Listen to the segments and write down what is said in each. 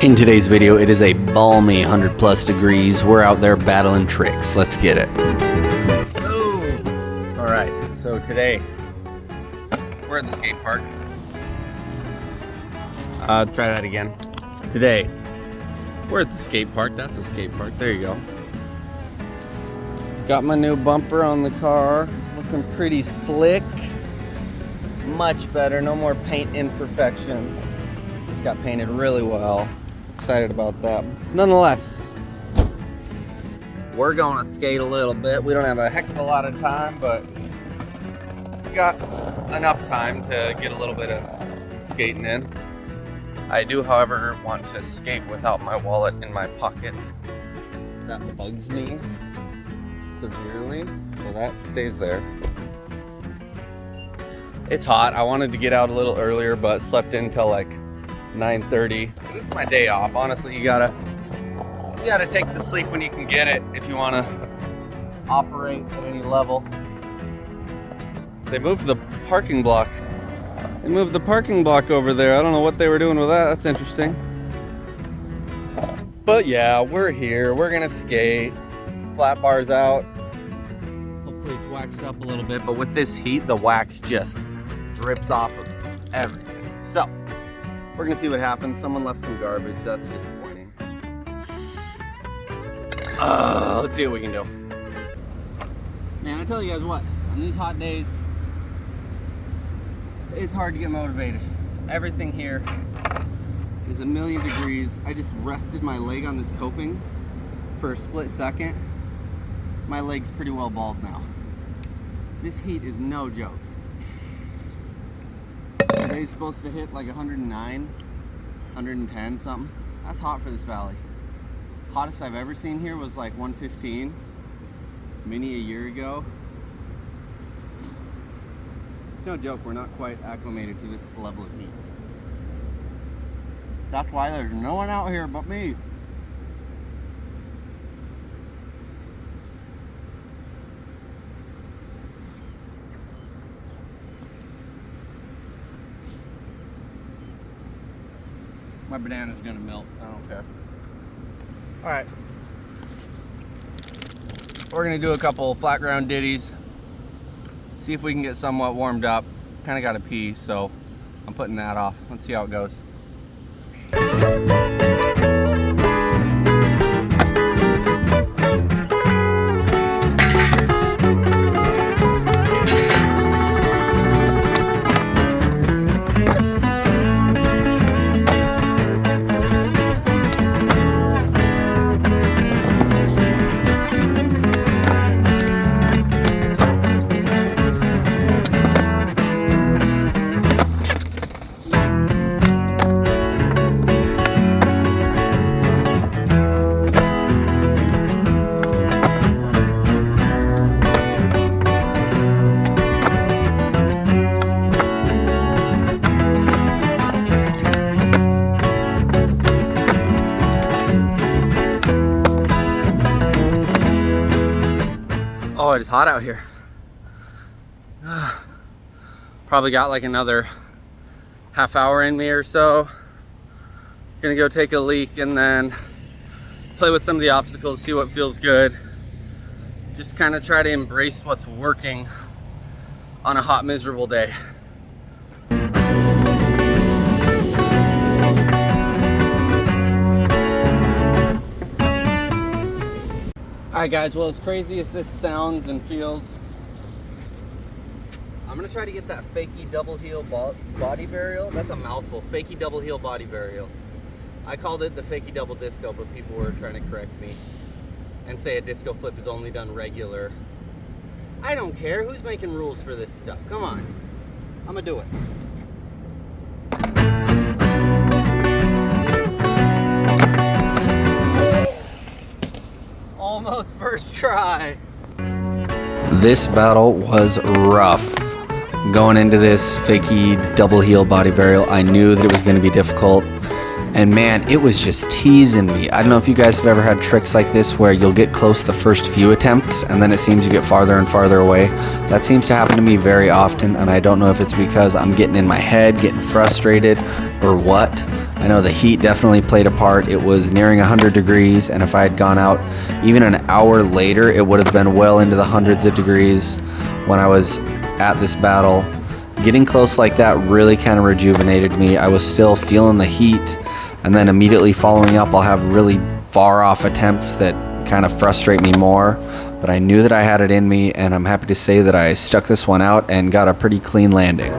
In today's video, it is a balmy 100 plus degrees. We're out there battling tricks. Let's get it. Oh, all right. So today, we're at the skate park. Let's try that again. Today, we're at the skate park. That's the skate park. There you go. Got my new bumper on the car. Looking pretty slick. Much better. No more paint imperfections. It's got painted really well. Excited about that. Nonetheless, we're going to skate a little bit. We don't have a heck of a lot of time, but we got enough time to get a little bit of skating in. I do, however, want to skate without my wallet in my pocket. That bugs me severely, so that stays there. It's hot. I wanted to get out a little earlier, but slept in till like 9:30. It's my day off. Honestly, you gotta take the sleep when you can get it if you want to operate at any level. They moved the parking block. They moved the parking block over there. I don't know what they were doing with that. That's interesting. But yeah, we're here. We're gonna skate. Flat bar's out. Hopefully it's waxed up a little bit, but with this heat, the wax just drips off of everything. So we're gonna see what happens. Someone left some garbage. That's disappointing. Let's see what we can do. Man, I tell you guys what, on these hot days, it's hard to get motivated. Everything here is a million degrees. I just rested my leg on this coping for a split second. My leg's pretty well bald now. This heat is no joke. Today's supposed to hit like 109, 110 something. That's hot for this valley. Hottest I've ever seen here was like 115, mini a year ago. It's no joke, we're not quite acclimated to this level of heat. That's why there's no one out here but me. My banana's gonna melt, I don't care. All right. We're gonna do a couple flat ground ditties. See if we can get somewhat warmed up. Kinda gotta pee, so I'm putting that off. Let's see how it goes. Oh, it is hot out here. Probably got like another half hour in me or so. Gonna go take a leak and then play with some of the obstacles, see what feels good. Just kind of try to embrace what's working on a hot, miserable day. Alright guys, well, as crazy as this sounds and feels, I'm gonna try to get that fakie double heel body varial. That's a mouthful. Fakie double heel body varial. I called it the fakie double disco, but people were trying to correct me and say a disco flip is only done regular. I don't care. Who's making rules for this stuff? Come on. I'm gonna do it. Almost first try. This battle was rough. Going into this fakie double heel body varial, I knew that it was going to be difficult. And man, it was just teasing me. I don't know if you guys have ever had tricks like this where you'll get close the first few attempts and then it seems you get farther and farther away. That seems to happen to me very often, and I don't know if it's because I'm getting in my head, getting frustrated, or what. I know the heat definitely played a part. It was nearing 100 degrees, and if I had gone out even an hour later, it would have been well into the hundreds of degrees when I was at this battle. Getting close like that really kind of rejuvenated me. I was still feeling the heat, and then immediately following up, I'll have really far off attempts that kind of frustrate me more. But I knew that I had it in me, and I'm happy to say that I stuck this one out and got a pretty clean landing.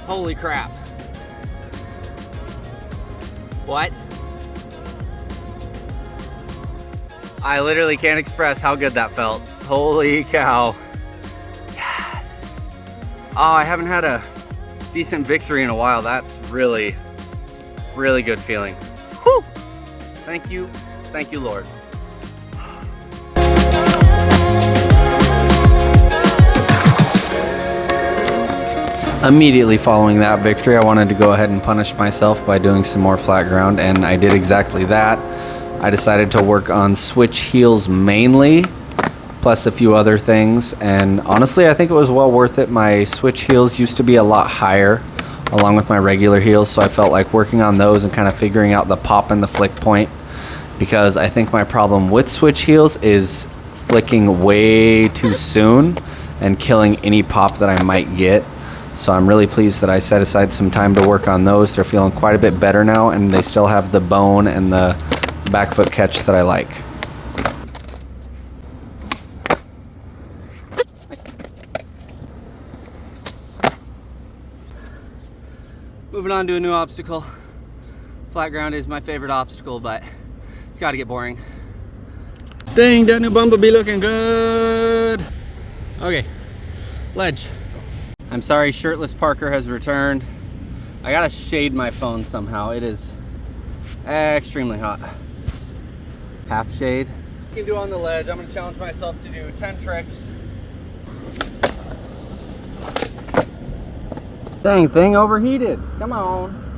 Holy crap. What? I literally can't express how good that felt. Holy cow. Yes. Oh, I haven't had a decent victory in a while. That's really, really good feeling. Whew. Thank you, Lord. Immediately following that victory, I wanted to go ahead and punish myself by doing some more flat ground, and I did exactly that. I decided to work on switch heels mainly, plus a few other things, and honestly I think it was well worth it. My switch heels used to be a lot higher along with my regular heels, so I felt like working on those and kind of figuring out the pop and the flick point, because I think my problem with switch heels is flicking way too soon and killing any pop that I might get. So I'm really pleased that I set aside some time to work on those. They're feeling quite a bit better now, and they still have the bone and the back foot catch that I like. Moving on to a new obstacle. Flat ground is my favorite obstacle, but it's got to get boring. Dang, that new Bumblebee looking good. Okay, ledge. I'm sorry, shirtless Parker has returned. I gotta shade my phone somehow. It is extremely hot. Half shade. You can do on the ledge. I'm gonna challenge myself to do 10 tricks. Dang thing overheated. Come on.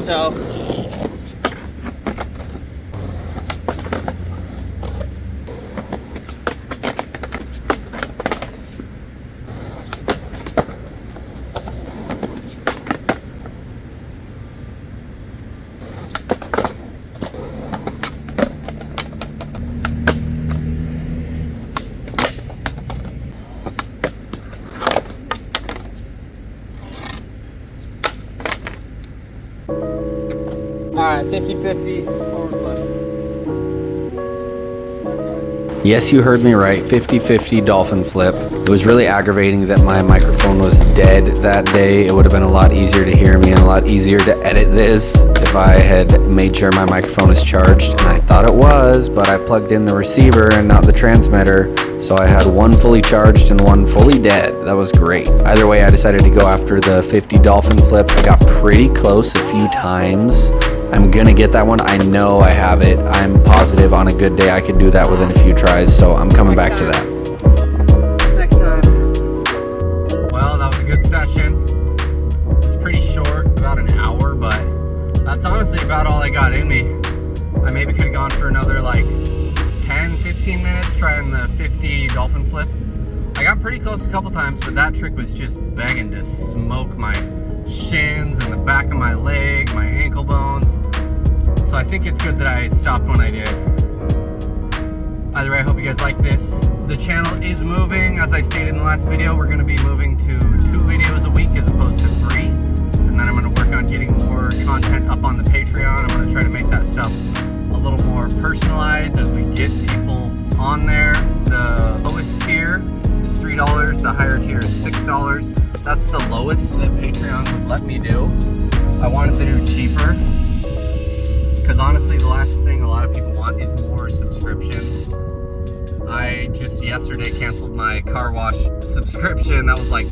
So alright, 50-50 forward flip. Yes, you heard me right, 50-50 dolphin flip. It was really aggravating that my microphone was dead that day. It would have been a lot easier to hear me and a lot easier to edit this if if I had made sure my microphone was charged, and I thought it was, but I plugged in the receiver and not the transmitter, so I had one fully charged and one fully dead. That was great. Either way, I decided to go after the 50 dolphin flip. I got pretty close a few times. I'm gonna get that one. I know I have it. I'm positive on a good day I could do that within a few tries, so I'm coming back to that. Next time. Well, that was a good session. It's pretty short, about an hour, but that's honestly about all I got in me. I maybe could have gone for another like 10, 15 minutes trying the 50 dolphin flip. I got pretty close a couple times, but that trick was just begging to smoke my shins and the back of my leg, my ankle bones. So I think it's good that I stopped when I did. Either way, I hope you guys like this. The channel is moving. As I stated in the last video, we're going to be moving to 2 videos a week as opposed to 3. And then I'm going to work on getting more content up on the Patreon. I'm going to try to make that stuff a little more personalized as we get people on there. The lowest tier is $3. The higher tier is $6. That's the lowest that Patreon would let me do. I wanted to do cheaper because honestly, the last thing a lot of people want is more subscriptions. I just yesterday canceled my car wash subscription. That was like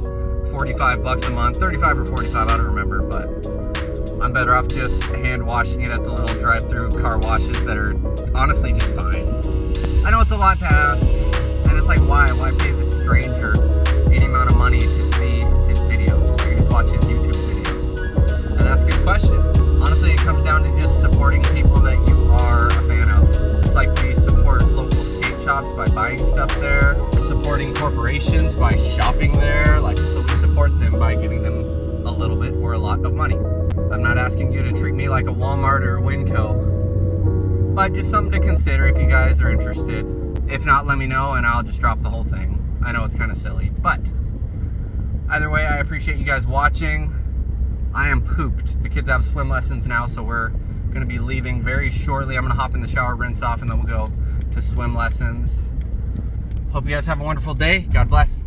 45 bucks a month, 35 or 45, I don't remember, but I'm better off just hand washing it at the little drive-through car washes that are honestly just fine. I know it's a lot to ask, and it's like, why pay this stranger any amount of money to see his videos? I can just watch his YouTube videos. And that's a good question. Honestly, it comes down to just supporting people that you are a fan of. It's like we support local skate shops by buying stuff there. We're supporting corporations by shopping there. Like, so we support them by giving them a little bit or a lot of money. I'm not asking you to treat me like a Walmart or a Winco, but just something to consider if you guys are interested. If not, let me know and I'll just drop the whole thing. I know it's kind of silly, but either way, I appreciate you guys watching. I am pooped. The kids have swim lessons now, so we're going to be leaving very shortly. I'm going to hop in the shower, rinse off, and then we'll go to swim lessons. Hope you guys have a wonderful day. God bless.